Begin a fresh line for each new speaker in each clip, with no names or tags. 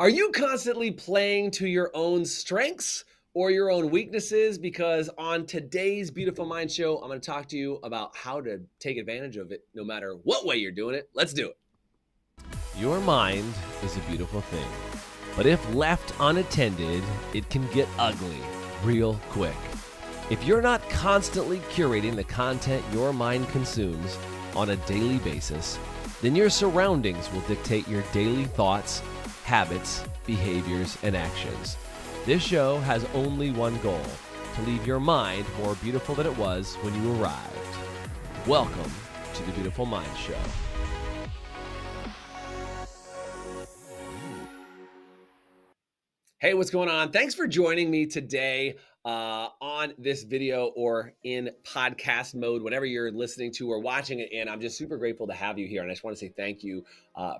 Are you constantly playing to your own strengths or your own weaknesses? Because on today's Beautiful Mind Show, I'm going to talk to you about how to take advantage of it no matter what way you're doing it. Let's do it. Your mind is a beautiful thing, but if left unattended, it can get ugly real quick. If you're not constantly curating the content your mind consumes on a daily basis, then your surroundings will dictate your daily thoughts, habits, behaviors, and actions. This show has only one goal: to leave your mind more beautiful than it was when you arrived. Welcome to the Beautiful Mind Show. Hey, what's going on? Thanks for joining me today on this video or in podcast mode, whatever you're listening to or watching it in. I'm just super grateful to have you here. And I just want to say thank you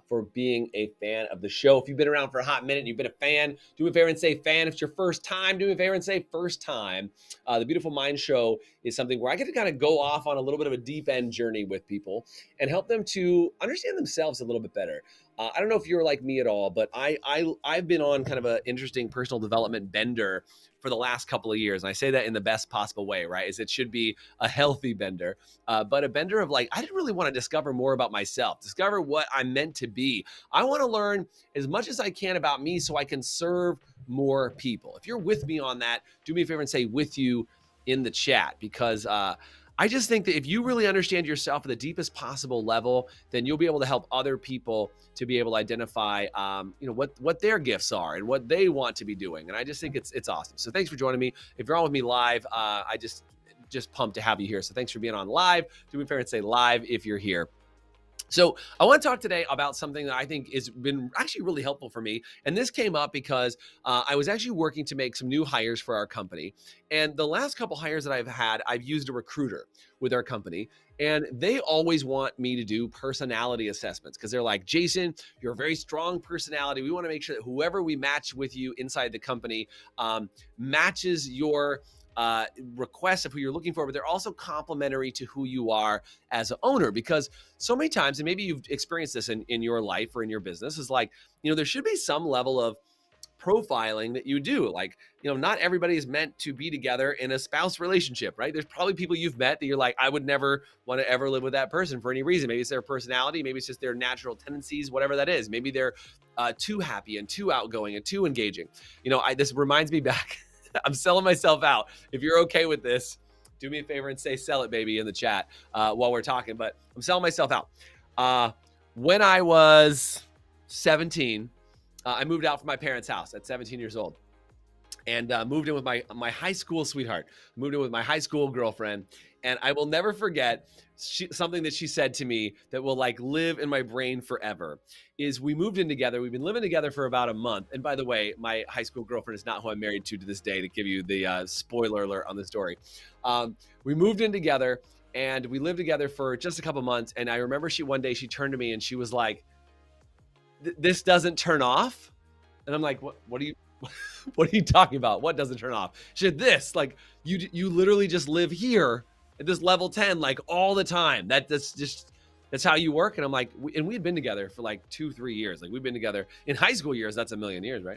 for being a fan of the show. If you've been around for a hot minute and you've been a fan, do me a favor and say fan. If it's your first time, do me a favor and say first time. The Beautiful Mind Show is something where I get to kind of go off on a little bit of a deep end journey with people and help them to understand themselves a little bit better. I don't know if you're like me at all, but I've been on kind of an interesting personal development bender for the last couple of years. And I say that in the best possible way, right? Is it should be a healthy bender, but a bender of like, I didn't really want to discover more about myself, discover what I'm meant to be. I want to learn as much as I can about me so I can serve more people. If you're with me on that, do me a favor and say with you in the chat, because I just think that if you really understand yourself at the deepest possible level, then you'll be able to help other people to be able to identify, what their gifts are and what they want to be doing. And I just think it's awesome. So thanks for joining me. If you're on with me live, I just pumped to have you here. So thanks for being on live. Do me a favor and say live if you're here. So I want to talk today about something that I think has been actually really helpful for me. And this came up because I was actually working to make some new hires for our company. And the last couple hires that I've had, I've used a recruiter with our company. And they always want me to do personality assessments because they're like, Jason, you're a very strong personality. We want to make sure that whoever we match with you inside the company matches your requests of who you're looking for, but they're also complementary to who you are as an owner. Because so many times, and maybe you've experienced this in your life or in your business, is like, there should be some level of profiling that you do. Like, not everybody is meant to be together in a spouse relationship, right? There's probably people you've met that you're like, I would never want to ever live with that person for any reason. Maybe it's their personality, maybe it's just their natural tendencies, whatever that is. Maybe they're too happy and too outgoing and too engaging. This reminds me back. I'm selling myself out. If you're okay with this, do me a favor and say sell it, baby, in the chat while we're talking. But I'm selling myself out. When I was 17, I moved out from my parents' house at 17 years old and moved in with my high school sweetheart, moved in with my high school girlfriend. And I will never forget something that she said to me that will like live in my brain forever. Is we moved in together. We've been living together for about a month. And by the way, my high school girlfriend is not who I'm married to this day, to give you the spoiler alert on the story. We moved in together and we lived together for just a couple months. And I remember one day she turned to me and she was like, this doesn't turn off. And I'm like, what are you what are you talking about? What doesn't turn off? She said, this, like, you literally just live here at this level 10, like all the time. That's how you work. And I'm like, and we had been together for like 2-3 years. Like we've been together in high school years. That's a million years, right?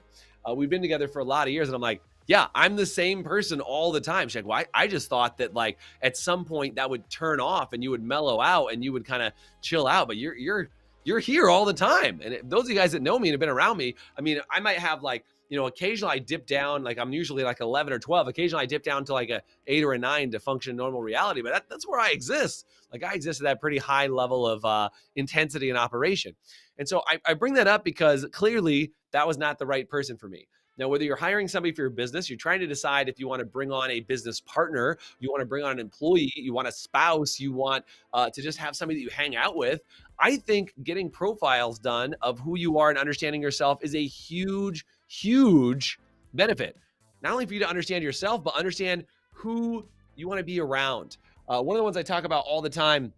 We've been together for a lot of years. And I'm like, yeah, I'm the same person all the time. She's like, well, I just thought that like at some point that would turn off and you would mellow out and you would kind of chill out, but you're here all the time. And those of you guys that know me and have been around me, I mean, I might have like, occasionally I dip down, like I'm usually like 11 or 12. Occasionally I dip down to like a 8 or a 9 to function in normal reality, but that's where I exist. Like I exist at that pretty high level of intensity and operation. And so I bring that up because clearly that was not the right person for me. Now, whether you're hiring somebody for your business, you're trying to decide if you want to bring on a business partner, you want to bring on an employee, you want a spouse, you want to just have somebody that you hang out with. I think getting profiles done of who you are and understanding yourself is a huge, huge benefit. Not only for you to understand yourself, but understand who you want to be around. One of the ones I talk about all the time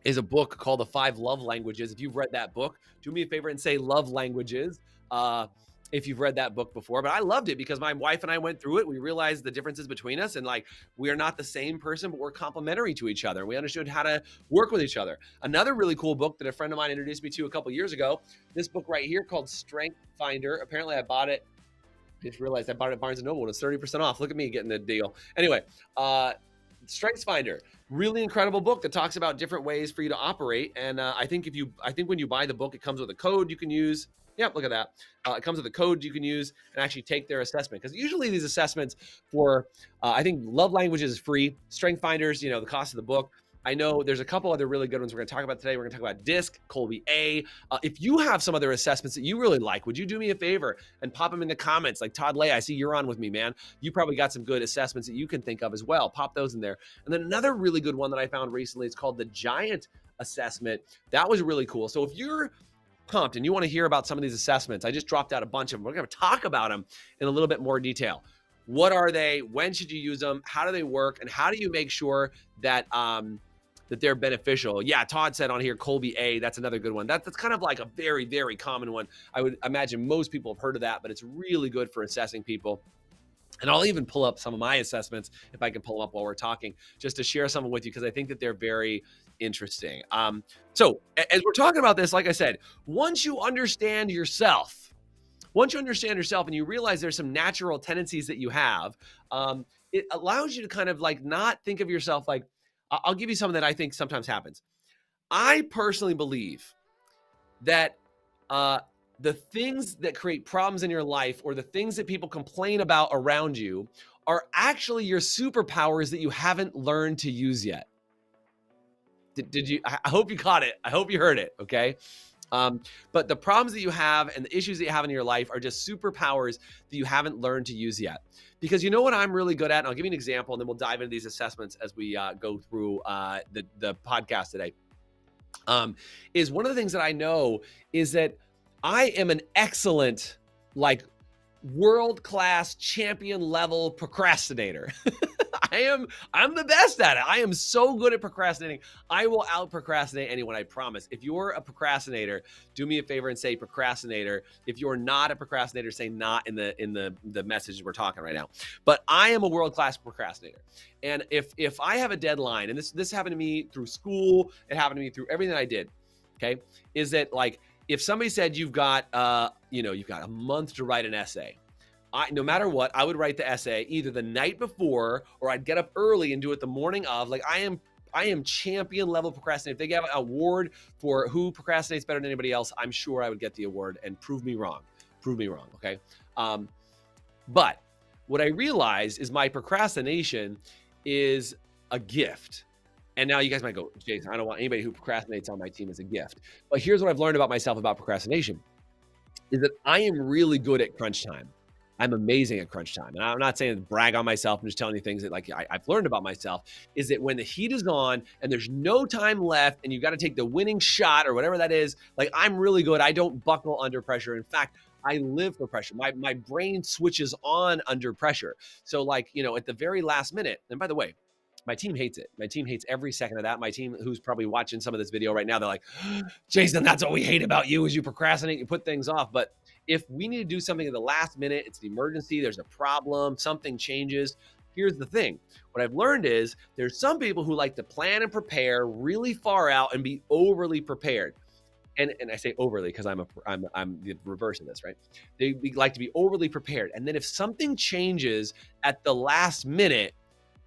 is a book called The 5 Love Languages. If you've read that book, do me a favor and say love languages. if you've read that book before, but I loved it because my wife and I went through it. We realized the differences between us, and like, we are not the same person, but we're complementary to each other. We understood how to work with each other. Another really cool book that a friend of mine introduced me to a couple years ago, this book right here called Strength Finder. Apparently I bought it. I just realized I bought it at Barnes & Noble and it's 30% off. Look at me getting the deal. Anyway, Strengths Finder, really incredible book that talks about different ways for you to operate. And I think when you buy the book, it comes with a code you can use. Yep, look at that. It comes with a code you can use and actually take their assessment. Because usually these assessments for, I think Love Languages is free. Strength Finders, the cost of the book. I know there's a couple other really good ones we're going to talk about today. We're going to talk about DISC, Colby A. If you have some other assessments that you really like, would you do me a favor and pop them in the comments? Like Todd Lay, I see you're on with me, man. You probably got some good assessments that you can think of as well. Pop those in there. And then another really good one that I found recently is called the Giant Assessment. That was really cool. So if you're pumped and you want to hear about some of these assessments, I just dropped out a bunch of them. We're going to talk about them in a little bit more detail. What are they? When should you use them? How do they work? And how do you make sure that that they're beneficial? Yeah, Todd said on here, Colby A. That's another good one. That's kind of like a very, very common one. I would imagine most people have heard of that, but it's really good for assessing people. And I'll even pull up some of my assessments if I can pull them up while we're talking, just to share some with you, because I think that they're very interesting. So as we're talking about this, like I said, once you understand yourself and you realize there's some natural tendencies that you have, it allows you to kind of like not think of yourself like, I'll give you something that I think sometimes happens. I personally believe that the things that create problems in your life, or the things that people complain about around you, are actually your superpowers that you haven't learned to use yet. Did you? I hope you caught it. I hope you heard it. Okay. But the problems that you have and the issues that you have in your life are just superpowers that you haven't learned to use yet. Because you know what I'm really good at? And I'll give you an example, and then we'll dive into these assessments as we go through the podcast today. Is one of the things that I know is that I am an excellent, like, world-class champion level procrastinator. I'm the best at it. I am so good at procrastinating. I will out procrastinate anyone, I promise. If you're a procrastinator, do me a favor and say procrastinator. If you're not a procrastinator, say not in the message we're talking right now. But I am a world-class procrastinator. And if I have a deadline, and this happened to me through school, it happened to me through everything that I did, okay, is that, like, if somebody said you've got a month to write an essay, no matter what, I would write the essay either the night before, or I'd get up early and do it the morning of. Like, I am champion level procrastinator. If they give an award for who procrastinates better than anybody else, I'm sure I would get the award, and prove me wrong. Okay. But what I realized is my procrastination is a gift. And now you guys might go, Jason, I don't want anybody who procrastinates on my team as a gift. But here's what I've learned about myself about procrastination, is that I am really good at crunch time. I'm amazing at crunch time. And I'm not saying to brag on myself. I'm just telling you things that, like, I've learned about myself, is that when the heat is on and there's no time left and you got to take the winning shot or whatever that is, like, I'm really good. I don't buckle under pressure. In fact, I live for pressure. My brain switches on under pressure. So, like, at the very last minute, and by the way, my team hates it. My team hates every second of that. My team, who's probably watching some of this video right now, they're like, Jason, that's what we hate about you, is you procrastinate, you put things off. But if we need to do something at the last minute, it's an emergency, there's a problem, something changes. Here's the thing. What I've learned is there's some people who like to plan and prepare really far out and be overly prepared. And I say overly because I'm the reverse of this, right? They like to be overly prepared. And then if something changes at the last minute,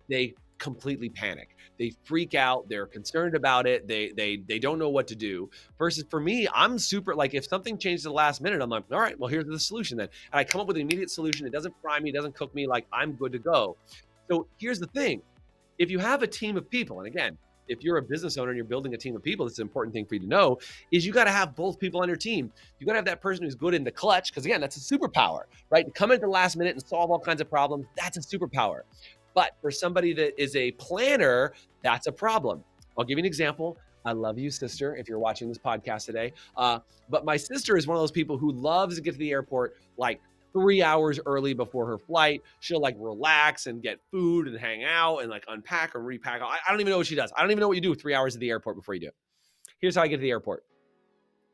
they completely panic. They freak out. They're concerned about it. They don't know what to do. Versus for me, I'm super, like, if something changes at the last minute, I'm like, all right, well, here's the solution then. And I come up with an immediate solution. It doesn't fry me, it doesn't cook me. Like, I'm good to go. So here's the thing. If you have a team of people, and again, if you're a business owner and you're building a team of people, that's an important thing for you to know, is you got to have both people on your team. You got to have that person who's good in the clutch, because again, that's a superpower, right? To come in at the last minute and solve all kinds of problems, that's a superpower. But for somebody that is a planner, that's a problem. I'll give you an example. I love you, sister, if you're watching this podcast today. But my sister is one of those people who loves to get to the airport like 3 hours early before her flight. She'll, like, relax and get food and hang out and, like, unpack or repack. I don't even know what she does. I don't even know what you do 3 hours at the airport before you do it. Here's how I get to the airport.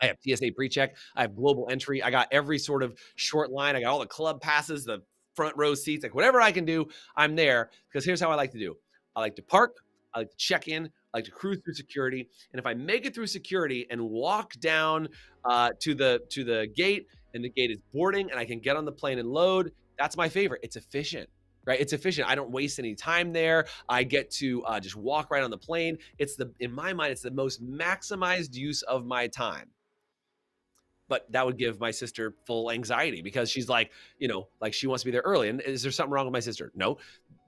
I have TSA pre-check. I have global entry. I got every sort of short line. I got all the club passes, the front row seats, like whatever I can do, I'm there. Because here's how I like to do. I like to park. I like to check in. I like to cruise through security. And if I make it through security and walk down to the gate, and the gate is boarding, and I can get on the plane and load, that's my favorite. It's efficient. Right? It's efficient. I don't waste any time there. I get to just walk right on the plane. In my mind, it's the most maximized use of my time. But that would give my sister full anxiety because she's like, like she wants to be there early. And is there something wrong with my sister? No.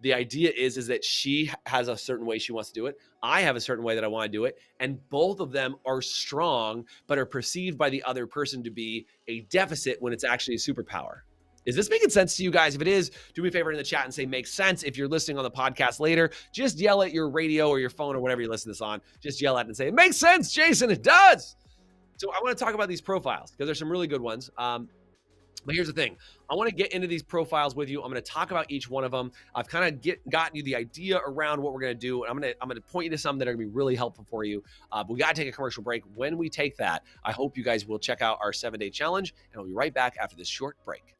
The idea is that she has a certain way she wants to do it. I have a certain way that I want to do it. And both of them are strong, but are perceived by the other person to be a deficit when it's actually a superpower. Is this making sense to you guys? If it is, do me a favor in the chat and say makes sense. If you're listening on the podcast later, just yell at your radio or your phone or whatever you listen to this on. Just yell at it and say, it makes sense, Jason, it does. So I want to talk about these profiles because there's some really good ones. But here's the thing. I want to get into these profiles with you. I'm going to talk about each one of them. I've kind of gotten you the idea around what we're going to do. And I'm going to point you to some that are going to be really helpful for you. But we got to take a commercial break. When we take that, I hope you guys will check out our 7-day challenge. And I'll be right back after this short break.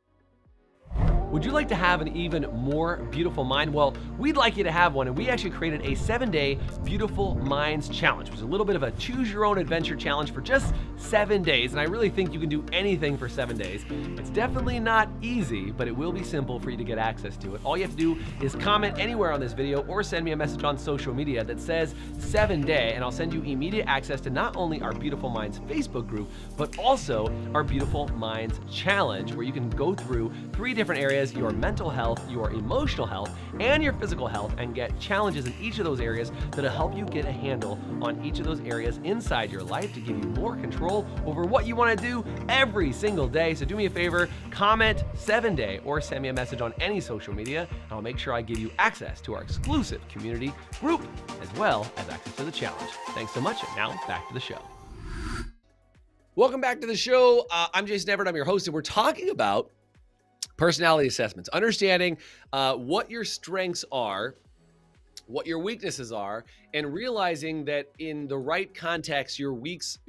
Would you like to have an even more beautiful mind? Well, we'd like you to have one, and we actually created a 7-day Beautiful Minds Challenge, which is a little bit of a choose your own adventure challenge for just 7 days, and I really think you can do anything for 7 days. It's definitely not easy, but it will be simple for you to get access to it. All you have to do is comment anywhere on this video or send me a message on social media that says 7-day, and I'll send you immediate access to not only our Beautiful Minds Facebook group, but also our Beautiful Minds Challenge, where you can go through 3 different areas: your mental health, your emotional health, and your physical health, and get challenges in each of those areas that'll help you get a handle on each of those areas inside your life to give you more control over what you want to do every single day. So do me a favor, comment 7-day or send me a message on any social media, and I'll make sure I give you access to our exclusive community group as well as access to the challenge. Thanks so much, and now back to the show. Welcome back to the show. I'm Jason Everett. I'm your host, and we're talking about personality assessments, understanding what your strengths are, what your weaknesses are, and realizing that in the right context, your weaknesses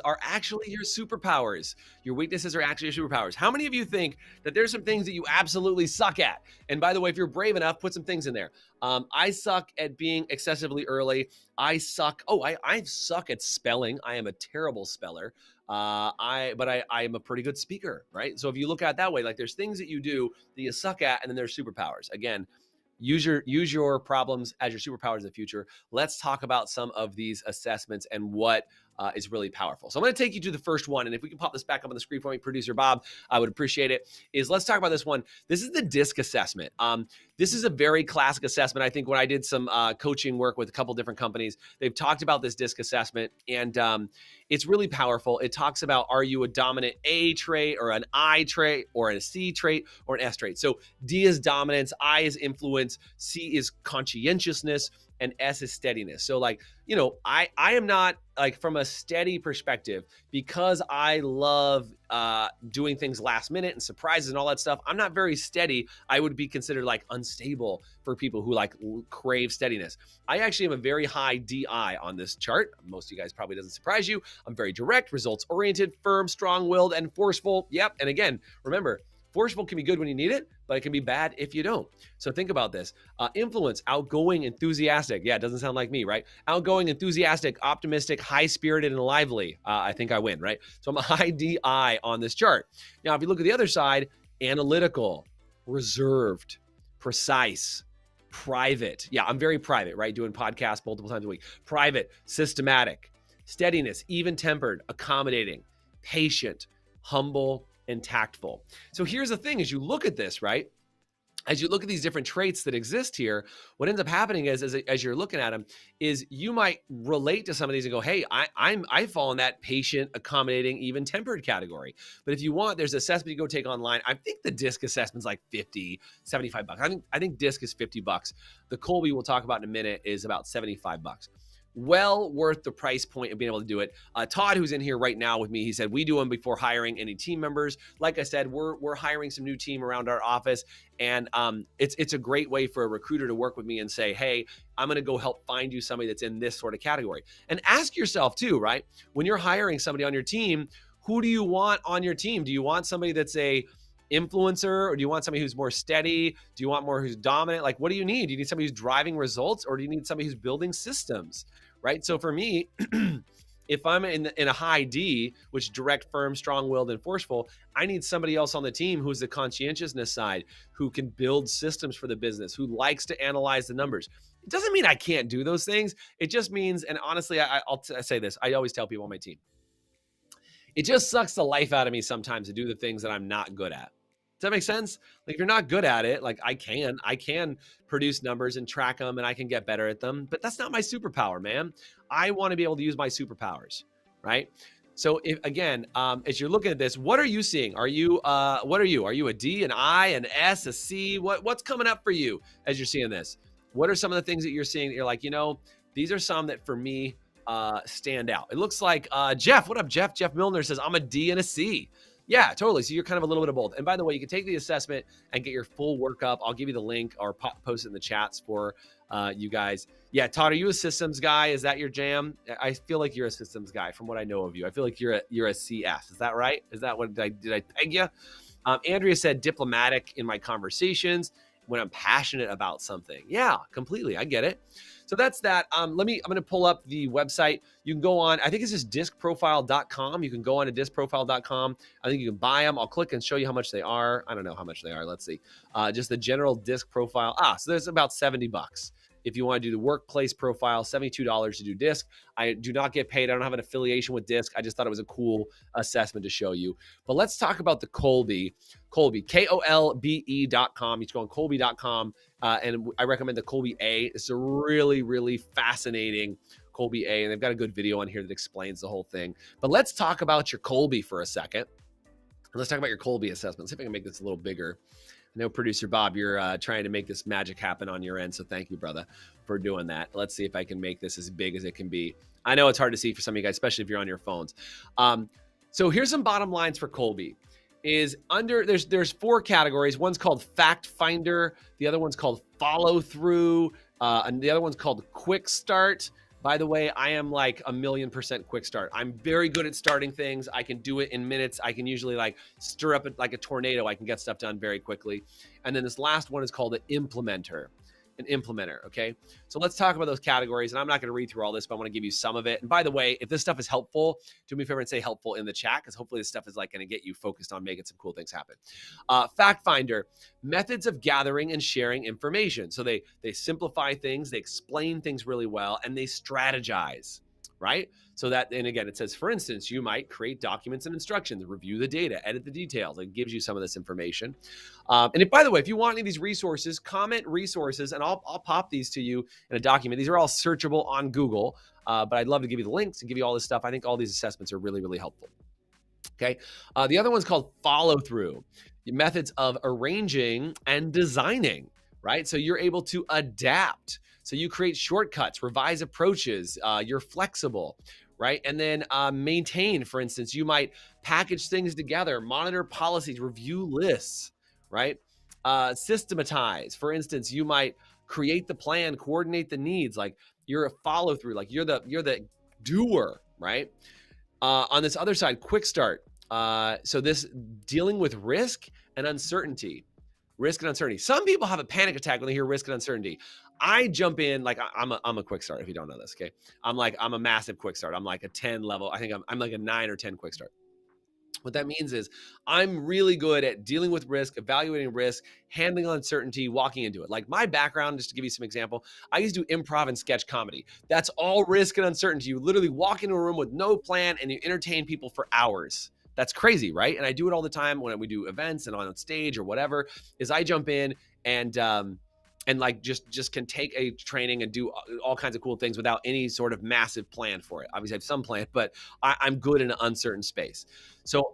are actually your superpowers. Your weaknesses are actually your superpowers. How many of you think that there's some things that you absolutely suck at? And by the way, if you're brave enough, put some things in there. I suck at being excessively early. I suck at spelling. I am a terrible speller. I am a pretty good speaker, right? So if you look at it that way, like there's things that you do that you suck at, and then there's superpowers. Again, use your problems as your superpowers in the future. Let's talk about some of these assessments and what is really powerful. So I'm going to take you to the first one. And if we can pop this back up on the screen for me, producer Bob, I would appreciate it. Let's talk about this one. This is the DISC assessment. This is a very classic assessment. I think when I did some coaching work with a couple different companies, they've talked about this DISC assessment, and it's really powerful. It talks about, are you a dominant A trait or an I trait or a C trait or an S trait? So D is dominance, I is influence, C is conscientiousness, and S is steadiness. So like, I am not, like, from a steady perspective, because I love doing things last minute and surprises and all that stuff. I'm not very steady. I would be considered like unstable for people who like crave steadiness. I actually have a very high DI on this chart. Most of you guys probably doesn't surprise you. I'm very direct, results oriented, firm, strong-willed, and forceful. Yep. And again, remember, forceful can be good when you need it, but it can be bad if you don't. So think about this. Influence, outgoing, enthusiastic. Yeah, it doesn't sound like me, right? Outgoing, enthusiastic, optimistic, high-spirited, and lively. I think I win, right? So I'm a high DI on this chart. Now, if you look at the other side, analytical, reserved, precise, private. Yeah, I'm very private, right? Doing podcasts multiple times a week. Private, systematic, steadiness, even-tempered, accommodating, patient, humble, and tactful. So here's the thing, as you look at this, right? As you look at these different traits that exist here, what ends up happening is, as you're looking at them, is you might relate to some of these and go, hey, I fall in that patient, accommodating, even-tempered category. But if you want, there's an assessment you go take online. I think the DISC assessment's like $50, $75. I think DISC is $50. The Colby we'll talk about in a minute is about $75. well worth the price point of being able to do it. Todd, who's in here right now with me, he said we do them before hiring any team members. Like I said, we're hiring some new team around our office, and it's a great way for a recruiter to work with me and say, hey, I'm going to go help find you somebody that's in this sort of category. And ask yourself too, right? When you're hiring somebody on your team, who do you want on your team? Do you want somebody that's a influencer, or do you want somebody who's more steady? Do you want more who's dominant? Like, what do you need? Do you need somebody who's driving results, or do you need somebody who's building systems? Right. So for me, if I'm in a high D, which direct, firm, strong-willed, and forceful, I need somebody else on the team who's the conscientiousness side, who can build systems for the business, who likes to analyze the numbers. It doesn't mean I can't do those things. It just means, and honestly, I'll say this, I always tell people on my team, it just sucks the life out of me sometimes to do the things that I'm not good at. Does that make sense? Like, if you're not good at it, like I can produce numbers and track them, and I can get better at them, but that's not my superpower, man. I want to be able to use my superpowers, right? So if, again, as you're looking at this, what are you seeing? Are you, what are you? Are you a D, an I, an S, a C? What's coming up for you as you're seeing this? What are some of the things that you're seeing that you're like, these are some that for me stand out? It looks like Jeff, what up, Jeff? Jeff Milner says, I'm a D and a C. Yeah, totally. So you're kind of a little bit of both. And by the way, you can take the assessment and get your full workup. I'll give you the link or post it in the chats for you guys. Yeah, Todd, are you a systems guy? Is that your jam? I feel like you're a systems guy from what I know of you. I feel like you're a CS. Is that right? Is that what did I peg you? Andrea said diplomatic in my conversations when I'm passionate about something. Yeah, completely. I get it. So that's that. I'm going to pull up the website. You can go on, I think it's just discprofile.com. You can go on to discprofile.com. I think you can buy them. I'll click and show you how much they are. I don't know how much they are. Let's see. Just the general disc profile. So there's about $70. If you want to do the workplace profile, $72 to do DISC. I do not get paid. I don't have an affiliation with DISC. I just thought it was a cool assessment to show you. But let's talk about the Kolbe. Kolbe, KOLBE.com. You can go on Kolbe.com. And I recommend the Kolbe A. It's a really, really fascinating Kolbe A. And they've got a good video on here that explains the whole thing. But let's talk about your Kolbe for a second. Let's talk about your Kolbe assessment. See if I can make this a little bigger. I know, producer Bob, you're trying to make this magic happen on your end. So thank you, brother, for doing that. Let's see if I can make this as big as it can be. I know it's hard to see for some of you guys, especially if you're on your phones. So here's some bottom lines for Kolbe. There's 4 categories. One's called Fact Finder. The other one's called Follow Through. And the other one's called Quick Start. By the way, I am like 1,000,000% quick start. I'm very good at starting things. I can do it in minutes. I can usually like stir up it like a tornado. I can get stuff done very quickly. And then this last one is called an implementer. Okay. So let's talk about those categories. And I'm not going to read through all this, but I want to give you some of it. And by the way, if this stuff is helpful, do me a favor and say helpful in the chat, because hopefully this stuff is like going to get you focused on making some cool things happen. Fact Finder, methods of gathering and sharing information. So they simplify things, they explain things really well, and they strategize, right? So that, and again, it says, for instance, you might create documents and instructions, review the data, edit the details. It gives you some of this information. And by the way, if you want any of these resources, comment resources, and I'll pop these to you in a document. These are all searchable on Google, but I'd love to give you the links and give you all this stuff. I think all these assessments are really, really helpful. Okay. The other one's called Follow Through, methods of arranging and designing, right? So you're able to adapt. So you create shortcuts, revise approaches, you're flexible, right? And then maintain, for instance, you might package things together, monitor policies, review lists, right? Systematize, for instance, you might create the plan, coordinate the needs, like you're a follow through, like you're the doer, right? On this other side, quick start. So this dealing with risk and uncertainty. Risk and uncertainty. Some people have a panic attack when they hear risk and uncertainty. I jump in like I'm a quick start. If you don't know this, okay, I'm a massive quick start. I'm like a 10 level. I think I'm like a 9 or 10 quick start. What that means is I'm really good at dealing with risk, evaluating risk, handling uncertainty, walking into it. Like my background, just to give you some example, I used to do improv and sketch comedy. That's all risk and uncertainty. You literally walk into a room with no plan and you entertain people for hours. That's crazy, right? And I do it all the time when we do events and on stage or whatever, is I jump in and like just can take a training and do all kinds of cool things without any sort of massive plan for it. Obviously I have some plan, but I'm good in an uncertain space. So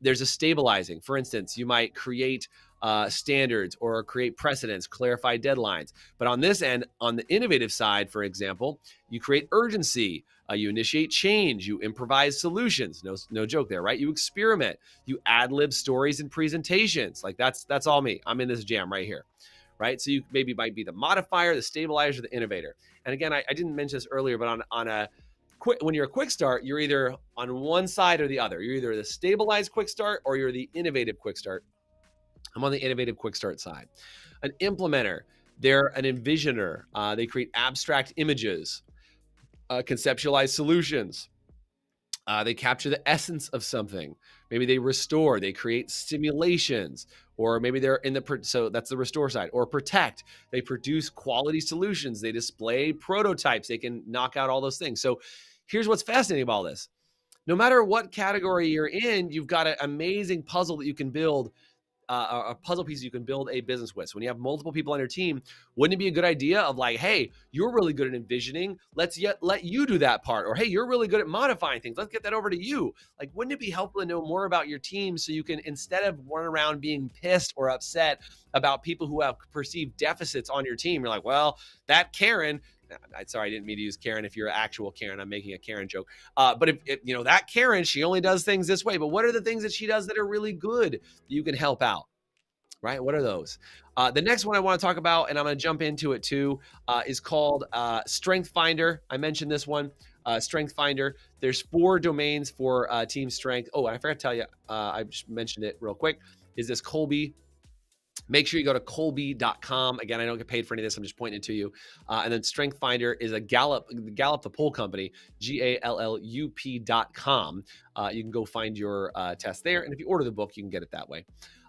there's a stabilizing. For instance, you might create standards or create precedents, clarify deadlines. But on this end, on the innovative side, for example, you create urgency, you initiate change, you improvise solutions. No joke there, right? You experiment, you ad-lib stories and presentations. Like that's all me. I'm in this jam right here, right? So you maybe might be the modifier, the stabilizer, the innovator. And again, I didn't mention this earlier, but on a quick, when you're a quick start, you're either on one side or the other. You're either the stabilized quick start or you're the innovative quick start. I'm on the innovative quick start side. An implementer, they're an envisioner. They create abstract images, conceptualize solutions. They capture the essence of something. Maybe they restore, they create simulations, or maybe they're in the, so that's the restore side, or protect. They produce quality solutions. They display prototypes. They can knock out all those things. So here's what's fascinating about all this. No matter what category you're in, you've got an amazing puzzle that you can build, a puzzle piece you can build a business with. So when you have multiple people on your team, wouldn't it be a good idea of like, hey, you're really good at envisioning, let's let you do that part, or hey, you're really good at modifying things, let's get that over to you. Like, wouldn't it be helpful to know more about your team so you can, instead of running around being pissed or upset about people who have perceived deficits on your team, you're like, well, that Karen, sorry, I didn't mean to use Karen. If you're an actual Karen, I'm making a Karen joke. But if you know that Karen, she only does things this way. But what are the things that she does that are really good you can help out, right? What are those? The next one I want to talk about, and I'm going to jump into it too, is called Strength Finder. I mentioned this one, Strength Finder. There's 4 domains for team strength. Oh, I forgot to tell you, I just mentioned it real quick. Is this Kolbe? Make sure you go to Kolbe.com. Again, I don't get paid for any of this. I'm just pointing it to you. And then Strength Finder is a Gallup the poll company, GALLUP.com. You can go find your test there. And if you order the book, you can get it that way.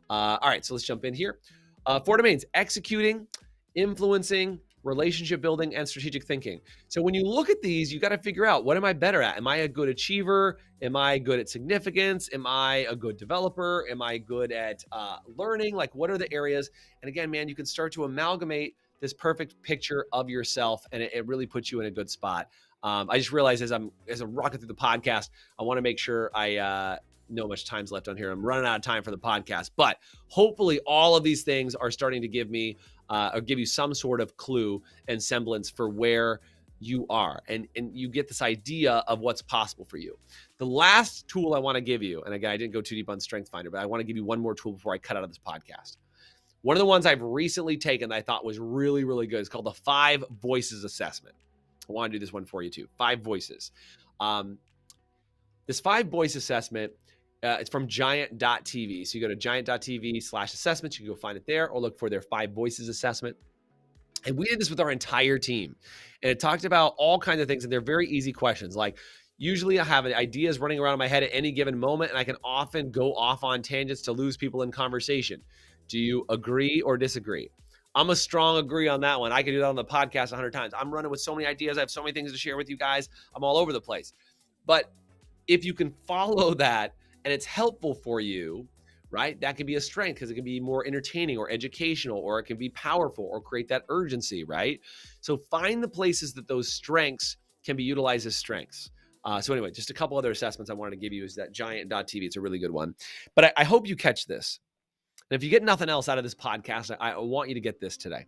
All right, so let's jump in here. 4 domains: executing, influencing, relationship building, and strategic thinking. So when you look at these, you got to figure out, what am I better at? Am I a good achiever? Am I good at significance? Am I a good developer? Am I good at learning? Like, what are the areas? And again, man, you can start to amalgamate this perfect picture of yourself, and it really puts you in a good spot. I just realized as I'm rocking through the podcast, I want to make sure I know how much time's left on here. I'm running out of time for the podcast, but hopefully all of these things are starting to give me or give you some sort of clue and semblance for where you are, and you get this idea of what's possible for you. The last tool I want to give you, and again, I didn't go too deep on Strength Finder, but I want to give you one more tool before I cut out of this podcast. One of the ones I've recently taken that I thought was really, really good is called the 5 Voices Assessment. I want to do this one for you too. 5 voices. This 5 voice assessment, it's from giant.tv. So you go to giant.tv/assessments. You can go find it there, or look for their 5 voices assessment. And we did this with our entire team. And it talked about all kinds of things. And they're very easy questions. Like, usually I have ideas running around in my head at any given moment, and I can often go off on tangents to lose people in conversation. Do you agree or disagree? I'm a strong agree on that one. I could do that on the podcast 100 times. I'm running with so many ideas. I have so many things to share with you guys. I'm all over the place. But if you can follow that and it's helpful for you, right? That can be a strength because it can be more entertaining or educational, or it can be powerful or create that urgency, right? So find the places that those strengths can be utilized as strengths. So anyway, just a couple other assessments I wanted to give you is that giant.tv. It's a really good one. But I hope you catch this. And if you get nothing else out of this podcast, I want you to get this today.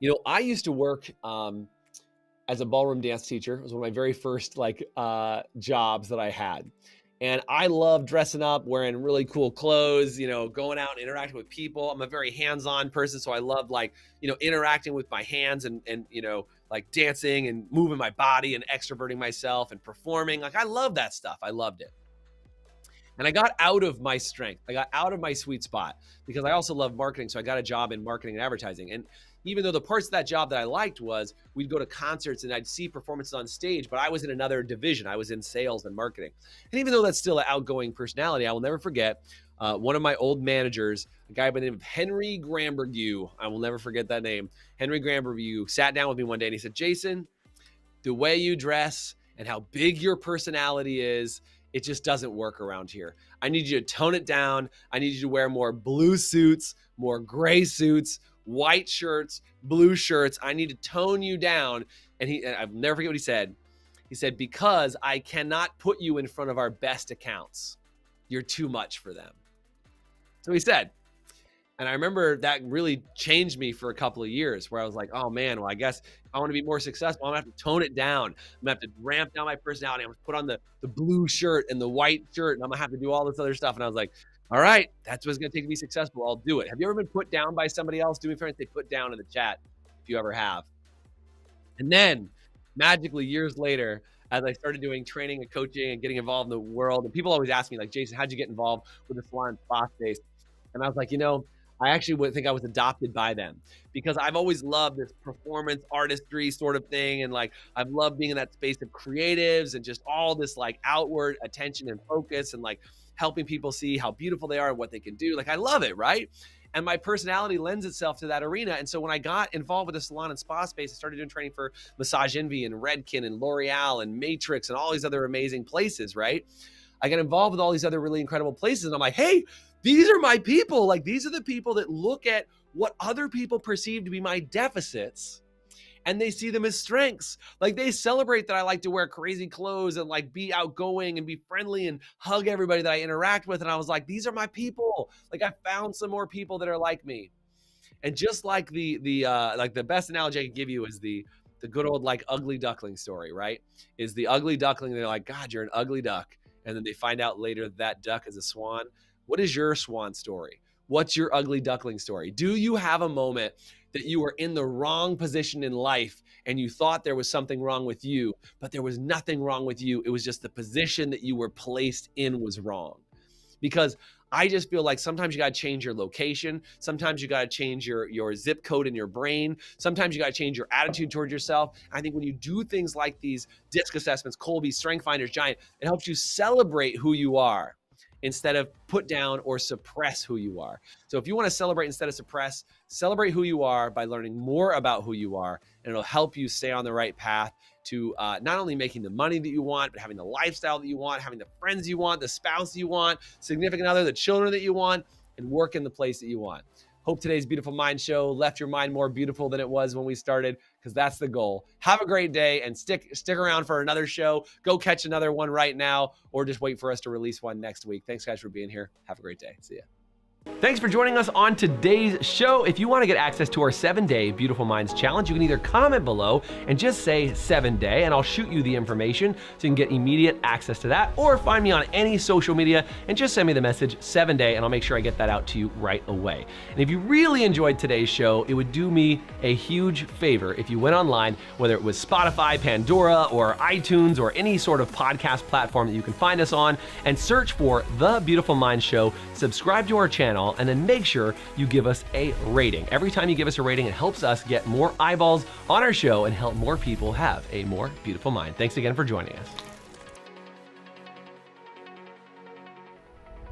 You know, I used to work as a ballroom dance teacher. It was one of my very first jobs that I had. And I love dressing up, wearing really cool clothes, you know, going out and interacting with people. I'm a very hands-on person. So I love interacting with my hands and like dancing and moving my body and extroverting myself and performing. Like, I love that stuff. I loved it. And I got out of my strength. I got out of my sweet spot because I also love marketing. So I got a job in marketing and advertising. And even though the parts of that job that I liked was we'd go to concerts and I'd see performances on stage, but I was in another division. I was in sales and marketing. And even though that's still an outgoing personality, I will never forget one of my old managers, a guy by the name of Henry Grambergue. I will never forget that name. Henry Grambergue sat down with me one day and he said, Jason, the way you dress and how big your personality is, it just doesn't work around here. I need you to tone it down. I need you to wear more blue suits, more gray suits, white shirts, blue shirts. I need to tone you down. And I'll never forget what he said. He said, because I cannot put you in front of our best accounts. You're too much for them. So he said. And I remember that really changed me for a couple of years where I was like, oh man, well, I guess if I want to be more successful, I'm gonna have to tone it down. I'm gonna have to ramp down my personality. I'm gonna put on the blue shirt and the white shirt, and I'm gonna have to do all this other stuff. And I was like, all right, that's what it's gonna take to be successful. I'll do it. Have you ever been put down by somebody else? Do me a favor and say put down in the chat if you ever have. And then magically years later, as I started doing training and coaching and getting involved in the world, and people always ask me like, Jason, how'd you get involved with the salon spa space? And I was like, I actually would think I was adopted by them because I've always loved this performance artistry sort of thing. And like, I've loved being in that space of creatives and just all this like outward attention and focus and like helping people see how beautiful they are and what they can do. Like, I love it, right? And my personality lends itself to that arena. And so when I got involved with the salon and spa space, I started doing training for Massage Envy and Redken and L'Oreal and Matrix and all these other amazing places, right? I got involved with all these other really incredible places. And I'm like, hey, these are my people. Like, these are the people that look at what other people perceive to be my deficits and they see them as strengths. Like, they celebrate that I like to wear crazy clothes and like be outgoing and be friendly and hug everybody that I interact with. And I was like, these are my people. Like, I found some more people that are like me. And just like the best analogy I can give you is the good old like ugly duckling story, right? Is the ugly duckling. They're like, God, you're an ugly duck. And then they find out later that duck is a swan. What is your swan story? What's your ugly duckling story? Do you have a moment that you were in the wrong position in life and you thought there was something wrong with you, but there was nothing wrong with you? It was just the position that you were placed in was wrong. Because I just feel like sometimes you got to change your location. Sometimes you got to change your zip code in your brain. Sometimes you got to change your attitude towards yourself. I think when you do things like these DISC assessments, Colby, Strength Finders, Giant, it helps you celebrate who you are instead of put down or suppress who you are. So if you want to celebrate instead of suppress, celebrate who you are by learning more about who you are, and it'll help you stay on the right path to not only making the money that you want, but having the lifestyle that you want, having the friends you want, the spouse you want, significant other, the children that you want, and work in the place that you want. Hope today's Beautiful Mind show left your mind more beautiful than it was when we started, because that's the goal. Have a great day and stick around for another show. Go catch another one right now, or just wait for us to release one next week. Thanks guys for being here. Have a great day. See ya. Thanks for joining us on today's show. If you want to get access to our 7-day Beautiful Minds Challenge, you can either comment below and just say 7-day, and I'll shoot you the information so you can get immediate access to that, or find me on any social media and just send me the message 7-day, and I'll make sure I get that out to you right away. And if you really enjoyed today's show, it would do me a huge favor if you went online, whether it was Spotify, Pandora, or iTunes, or any sort of podcast platform that you can find us on, and search for The Beautiful Mind Show, subscribe to our channel, and then make sure you give us a rating. Every time you give us a rating, it helps us get more eyeballs on our show and help more people have a more beautiful mind. Thanks again for joining us.